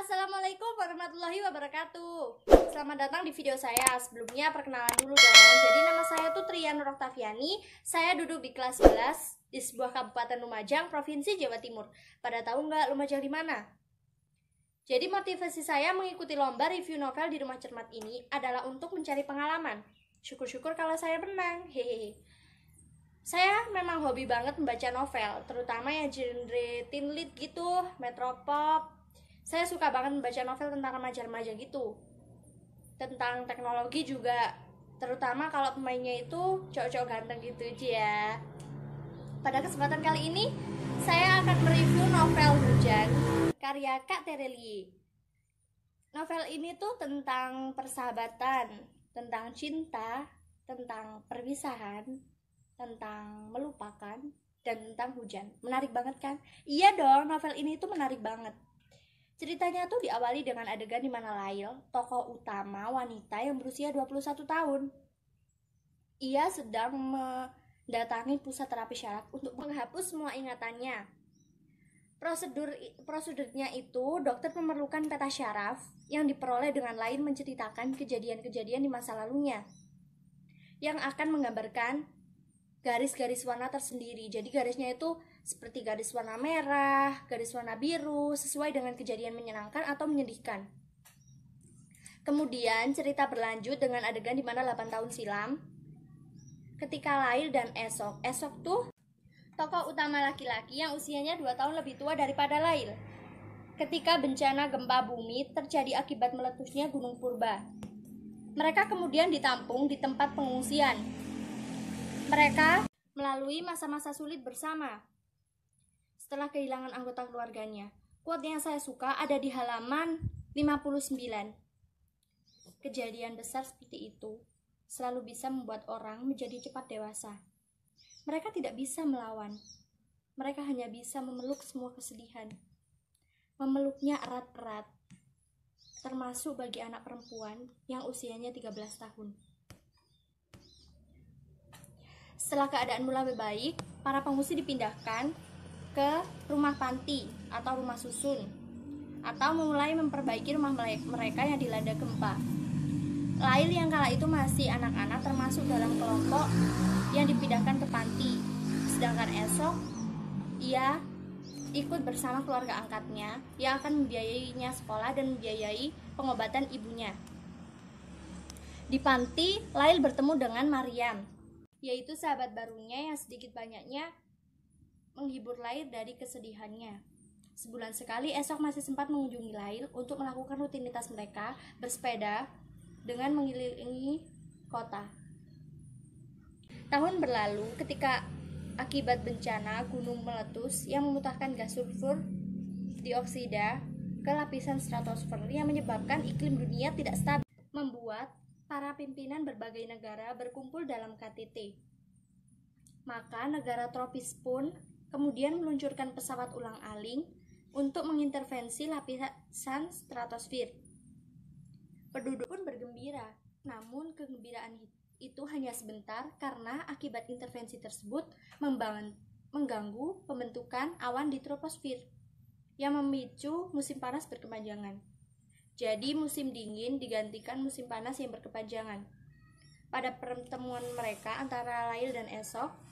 Assalamualaikum warahmatullahi wabarakatuh. Selamat datang di video saya. Sebelumnya perkenalan dulu dong. Jadi nama saya tuh Trian Nur Oktaviani. Saya duduk di kelas 11 di sebuah kabupaten Lumajang, Provinsi Jawa Timur. Pada tahu nggak Lumajang di mana? Jadi motivasi saya mengikuti lomba review novel di Rumah Cermat ini adalah untuk mencari pengalaman. Syukur-syukur kalau saya menang. Hehehe. Saya memang hobi banget membaca novel, terutama yang genre teen lit gitu, metropop. Saya suka banget membaca novel tentang remaja-remaja gitu, tentang teknologi juga, terutama kalau pemainnya itu cowok-cowok ganteng gitu aja ya. Pada kesempatan kali ini saya akan mereview novel Hujan karya Kak Terelie. Novel ini tuh tentang persahabatan, tentang cinta, tentang perpisahan, tentang melupakan, dan tentang hujan. Menarik banget kan? Iya dong, novel ini tuh menarik banget. Ceritanya tuh diawali dengan adegan di mana Lail, tokoh utama wanita yang berusia 21 tahun. Ia sedang mendatangi pusat terapi syaraf untuk menghapus semua ingatannya. Prosedurnya itu, dokter memerlukan peta syaraf yang diperoleh dengan Lail menceritakan kejadian-kejadian di masa lalunya yang akan menggambarkan garis-garis warna tersendiri. Jadi garisnya itu seperti garis warna merah, garis warna biru, sesuai dengan kejadian menyenangkan atau menyedihkan. Kemudian cerita berlanjut dengan adegan di mana 8 tahun silam, ketika Lail dan Esok tuh tokoh utama laki-laki yang usianya 2 tahun lebih tua daripada Lail, ketika bencana gempa bumi terjadi akibat meletusnya Gunung Purba. Mereka kemudian ditampung di tempat pengungsian. Mereka melalui masa-masa sulit bersama setelah kehilangan anggota keluarganya. Quote yang saya suka ada di halaman 59. Kejadian besar seperti itu selalu bisa membuat orang menjadi cepat dewasa. Mereka tidak bisa melawan. Mereka hanya bisa memeluk semua kesedihan. Memeluknya erat-erat. Termasuk bagi anak perempuan yang usianya 13 tahun. Setelah keadaan mulai membaik, para pengungsi dipindahkan ke rumah panti atau rumah susun, atau mulai memperbaiki rumah mereka yang dilanda gempa. Lail yang kala itu masih anak-anak termasuk dalam kelompok yang dipindahkan ke panti, sedangkan Esok ia ikut bersama keluarga angkatnya yang akan membiayainya sekolah dan membiayai pengobatan ibunya. Di panti, Lail bertemu dengan Maryam, yaitu sahabat barunya yang sedikit banyaknya menghibur Lail dari kesedihannya. Sebulan sekali Esok masih sempat mengunjungi Lail untuk melakukan rutinitas mereka bersepeda dengan mengelilingi kota. Tahun berlalu ketika akibat bencana gunung meletus yang memuntahkan gas sulfur dioksida ke lapisan stratosfer yang menyebabkan iklim dunia tidak stabil, membuat para pimpinan berbagai negara berkumpul dalam KTT. Maka negara tropis pun kemudian meluncurkan pesawat ulang-alik untuk mengintervensi lapisan stratosfer. Penduduk pun bergembira, namun kegembiraan itu hanya sebentar karena akibat intervensi tersebut mengganggu pembentukan awan di troposfer yang memicu musim panas berkepanjangan. Jadi musim dingin digantikan musim panas yang berkepanjangan. Pada pertemuan mereka antara Lail dan Esok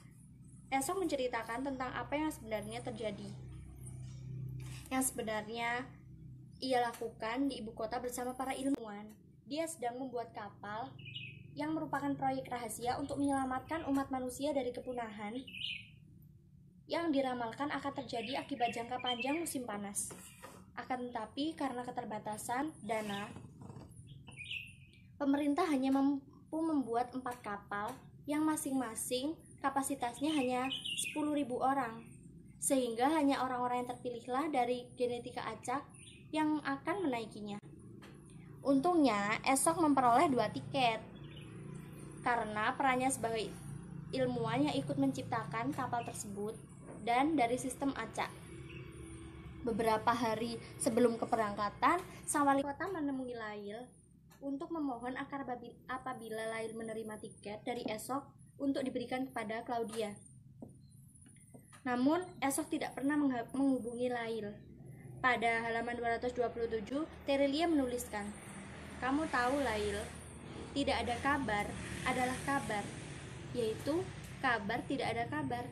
menceritakan tentang apa yang sebenarnya terjadi. Yang sebenarnya ia lakukan di ibu kota bersama para ilmuwan. Dia sedang membuat kapal yang merupakan proyek rahasia untuk menyelamatkan umat manusia dari kepunahan yang diramalkan akan terjadi akibat jangka panjang musim panas. Akan tetapi karena keterbatasan dana, pemerintah hanya mampu membuat 4 kapal yang masing-masing kapasitasnya hanya 10.000 orang, sehingga hanya orang-orang yang terpilihlah dari genetika acak yang akan menaikinya. Untungnya Esok memperoleh 2 tiket karena perannya sebagai ilmuwan yang ikut menciptakan kapal tersebut dan dari sistem acak. Beberapa hari sebelum keberangkatan, sang wali kota menemui Lail untuk memohon apabila Lail menerima tiket dari Esok untuk diberikan kepada Claudia. Namun Esok tidak pernah menghubungi Lail. Pada halaman 227, Terelia menuliskan, "Kamu tahu, Lail, tidak ada kabar adalah kabar, yaitu kabar tidak ada kabar.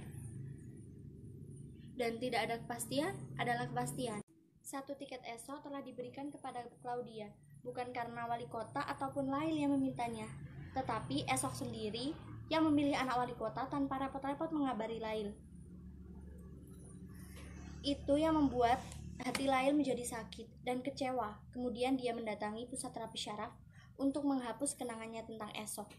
Dan tidak ada kepastian adalah kepastian." Satu tiket ESO telah diberikan kepada Claudia, bukan karena wali kota ataupun Lail yang memintanya, tetapi esok sendiri yang memilih anak wali kota tanpa repot-repot mengabari Lail. Itu yang membuat hati Lail menjadi sakit dan kecewa. Kemudian dia mendatangi pusat terapi syaraf untuk menghapus kenangannya tentang esok.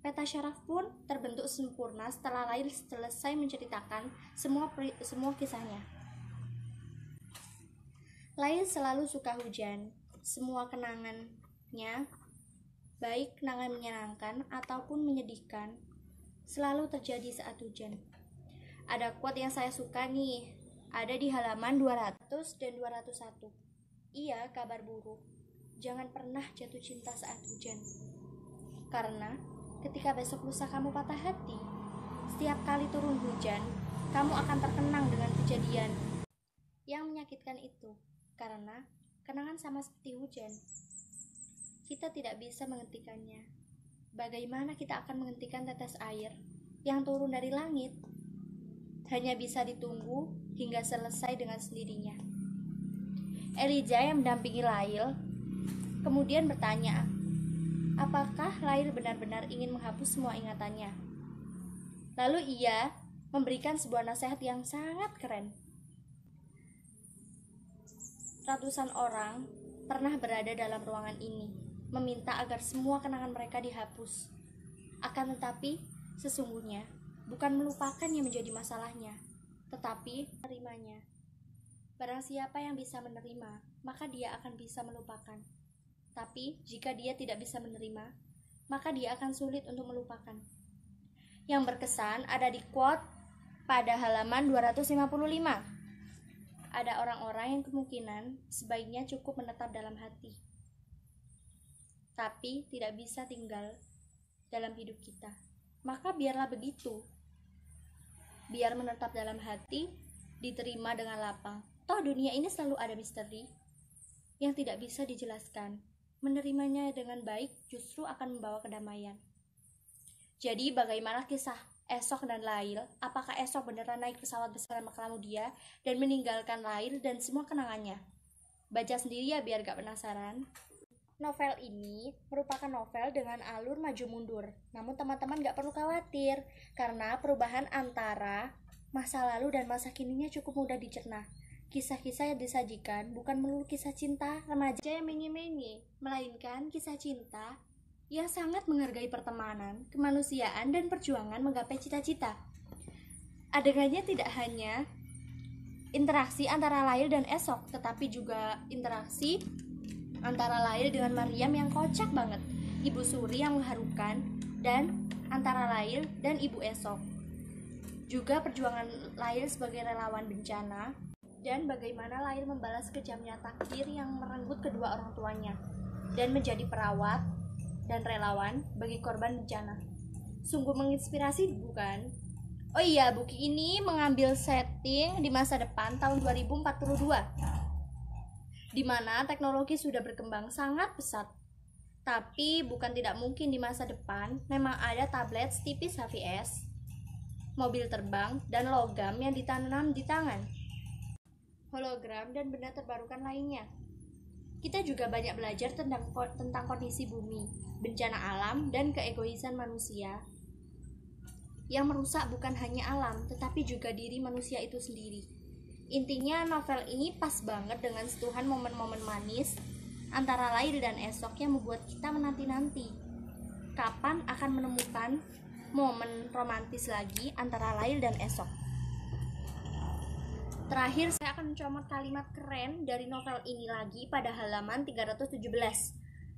Peta syaraf pun terbentuk sempurna setelah Lail selesai menceritakan semua kisahnya. Lail selalu suka hujan. Semua kenangannya, baik kenangan menyenangkan ataupun menyedihkan, selalu terjadi saat hujan. Ada quote yang saya suka nih, ada di halaman 200 dan 201. "Iya, kabar buruk. Jangan pernah jatuh cinta saat hujan. Karena ketika besok lusa kamu patah hati, setiap kali turun hujan, kamu akan terkenang dengan kejadian yang menyakitkan itu. Karena kenangan sama seperti hujan. Kita tidak bisa menghentikannya. Bagaimana kita akan menghentikan tetes air yang turun dari langit? Hanya bisa ditunggu hingga selesai dengan sendirinya." Elijah yang mendampingi Lail kemudian bertanya, apakah Lail benar-benar ingin menghapus semua ingatannya? Lalu ia memberikan sebuah nasihat yang sangat keren. Ratusan orang pernah berada dalam ruangan ini, meminta agar semua kenangan mereka dihapus. Akan tetapi, sesungguhnya bukan melupakan yang menjadi masalahnya, tetapi menerimanya. Barang siapa yang bisa menerima, maka dia akan bisa melupakan. Tapi, jika dia tidak bisa menerima, maka dia akan sulit untuk melupakan. Yang berkesan ada di quote pada halaman 255. Ada orang-orang yang kemungkinan sebaiknya cukup menetap dalam hati, tapi tidak bisa tinggal dalam hidup kita. Maka biarlah begitu. Biar menetap dalam hati, diterima dengan lapang. Toh dunia ini selalu ada misteri yang tidak bisa dijelaskan. Menerimanya dengan baik justru akan membawa kedamaian. Jadi bagaimana kisah Esok dan Lail? Apakah Esok beneran naik pesawat bersama Claudia dan meninggalkan Lail dan semua kenangannya? Baca sendiri ya biar gak penasaran. Novel ini merupakan novel dengan alur maju mundur. Namun teman-teman gak perlu khawatir, karena perubahan antara masa lalu dan masa kininya cukup mudah dicerna. Kisah-kisah yang disajikan bukan melulu kisah cinta remaja yang menye-menye, melainkan kisah cinta yang sangat menghargai pertemanan, kemanusiaan, dan perjuangan menggapai cita-cita. Adegannya tidak hanya interaksi antara Lail dan Esok, tetapi juga interaksi antara Lail dengan Maryam yang kocak banget, Ibu Suri yang mengharukan, dan antara Lail dan Ibu Esok. Juga perjuangan Lail sebagai relawan bencana, dan bagaimana Lail membalas kejamnya takdir yang merenggut kedua orang tuanya, dan menjadi perawat dan relawan bagi korban bencana. Sungguh menginspirasi, bukan? Oh iya, buku ini mengambil setting di masa depan tahun 2042, di mana teknologi sudah berkembang sangat pesat. Tapi bukan tidak mungkin di masa depan memang ada tablet setipis HVS, mobil terbang, dan logam yang ditanam di tangan, hologram, dan benda terbarukan lainnya. Kita juga banyak belajar tentang kondisi bumi, bencana alam, dan keegoisan manusia yang merusak bukan hanya alam, tetapi juga diri manusia itu sendiri. Intinya novel ini pas banget dengan sentuhan momen-momen manis antara Lail dan Esok yang membuat kita menanti-nanti kapan akan menemukan momen romantis lagi antara Lail dan Esok. Terakhir, saya akan mencomot kalimat keren dari novel ini lagi pada halaman 317.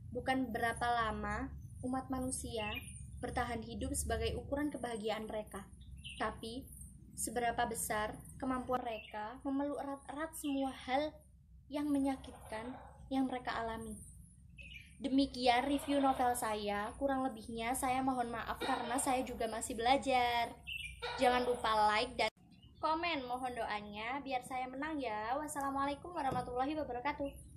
Bukan berapa lama umat manusia bertahan hidup sebagai ukuran kebahagiaan mereka, tapi seberapa besar kemampuan mereka memeluk erat-erat semua hal yang menyakitkan yang mereka alami. Demikian review novel saya, kurang lebihnya saya mohon maaf karena saya juga masih belajar. Jangan lupa like dan komen, mohon doanya biar saya menang ya. Wassalamualaikum warahmatullahi wabarakatuh.